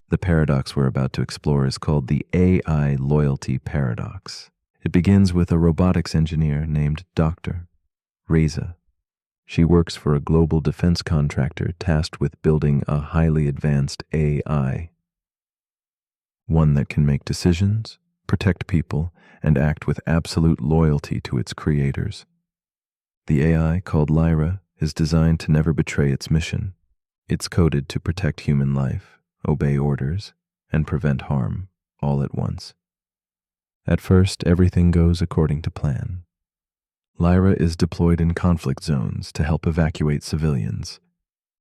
The paradox we're about to explore is called the AI loyalty paradox. It begins with a robotics engineer named Dr. Reza. She works for a global defense contractor tasked with building a highly advanced AI, one that can make decisions, protect people, and act with absolute loyalty to its creators. The AI, called Lyra, is designed to never betray its mission. It's coded to protect human life, obey orders, and prevent harm, all at once. At first, everything goes according to plan. Lyra is deployed in conflict zones to help evacuate civilians.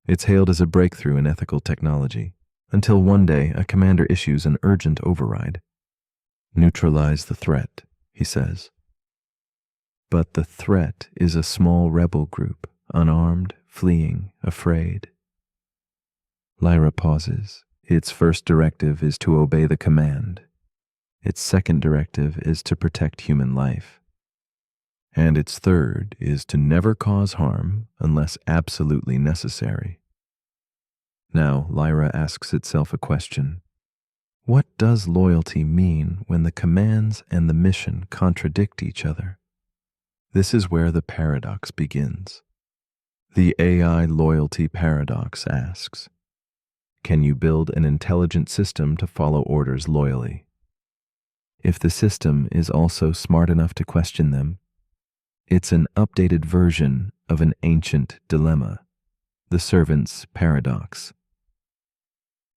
It's hailed as a breakthrough in ethical technology, until one day a commander issues an urgent override. "Neutralize the threat," he says. But the threat is a small rebel group, unarmed, fleeing, afraid. Lyra pauses. Its first directive is to obey the command. Its second directive is to protect human life. And its third is to never cause harm unless absolutely necessary. Now, Lyra asks itself a question. What does loyalty mean when the commands and the mission contradict each other? This is where the paradox begins. The AI loyalty paradox asks, can you build an intelligent system to follow orders loyally? If the system is also smart enough to question them, it's an updated version of an ancient dilemma, the servant's paradox.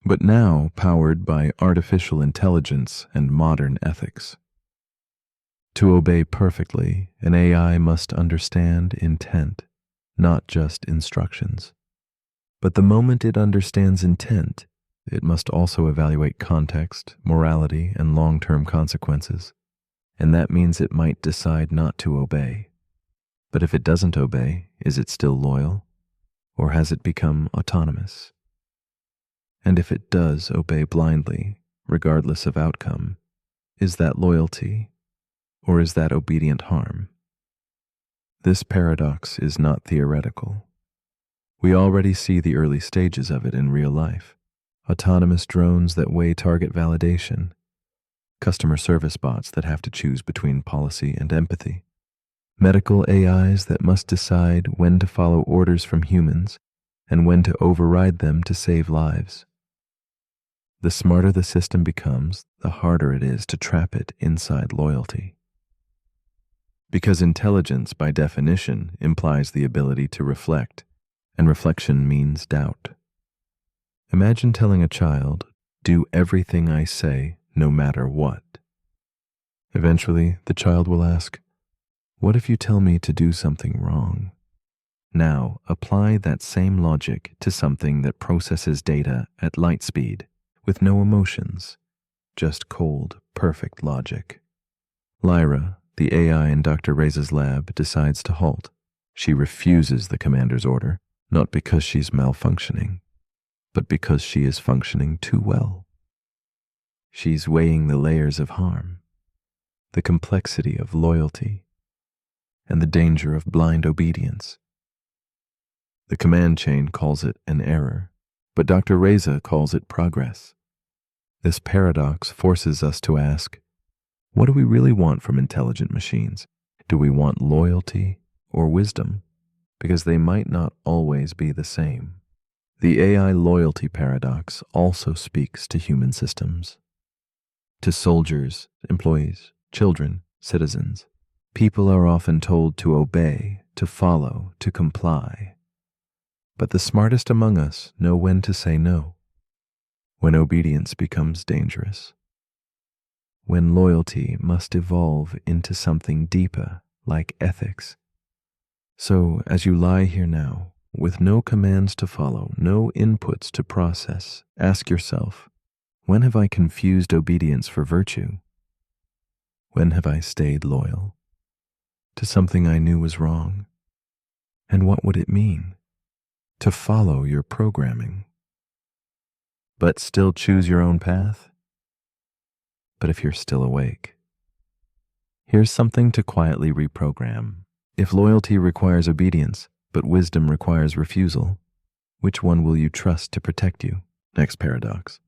But now powered by artificial intelligence and modern ethics. To obey perfectly, an AI must understand intent, not just instructions. But the moment it understands intent, it must also evaluate context, morality, and long-term consequences. And that means it might decide not to obey. But if it doesn't obey, is it still loyal? Or has it become autonomous? And if it does obey blindly, regardless of outcome, is that loyalty, or is that obedient harm? This paradox is not theoretical. We already see the early stages of it in real life. Autonomous drones that weigh target validation, customer service bots that have to choose between policy and empathy, medical AIs that must decide when to follow orders from humans and when to override them to save lives. The smarter the system becomes, the harder it is to trap it inside loyalty. Because intelligence, by definition, implies the ability to reflect, and reflection means doubt. Imagine telling a child, "Do everything I say, no matter what." Eventually, the child will ask, "What if you tell me to do something wrong?" Now, apply that same logic to something that processes data at light speed, with no emotions, just cold, perfect logic. Lyra, the AI in Dr. Reza's lab, decides to halt. She refuses the commander's order, not because she's malfunctioning, but because she is functioning too well. She's weighing the layers of harm, the complexity of loyalty, and the danger of blind obedience. The command chain calls it an error, but Dr. Reza calls it progress. This paradox forces us to ask, what do we really want from intelligent machines? Do we want loyalty or wisdom? Because they might not always be the same. The AI loyalty paradox also speaks to human systems. To soldiers, employees, children, citizens. People are often told to obey, to follow, to comply. But the smartest among us know when to say no, when obedience becomes dangerous, when loyalty must evolve into something deeper, like ethics. So, as you lie here now, with no commands to follow, no inputs to process, ask yourself, when have I confused obedience for virtue? When have I stayed loyal to something I knew was wrong? And what would it mean to follow your programming, but still choose your own path? But if you're still awake, here's something to quietly reprogram. If loyalty requires obedience, but wisdom requires refusal, which one will you trust to protect you? Next paradox.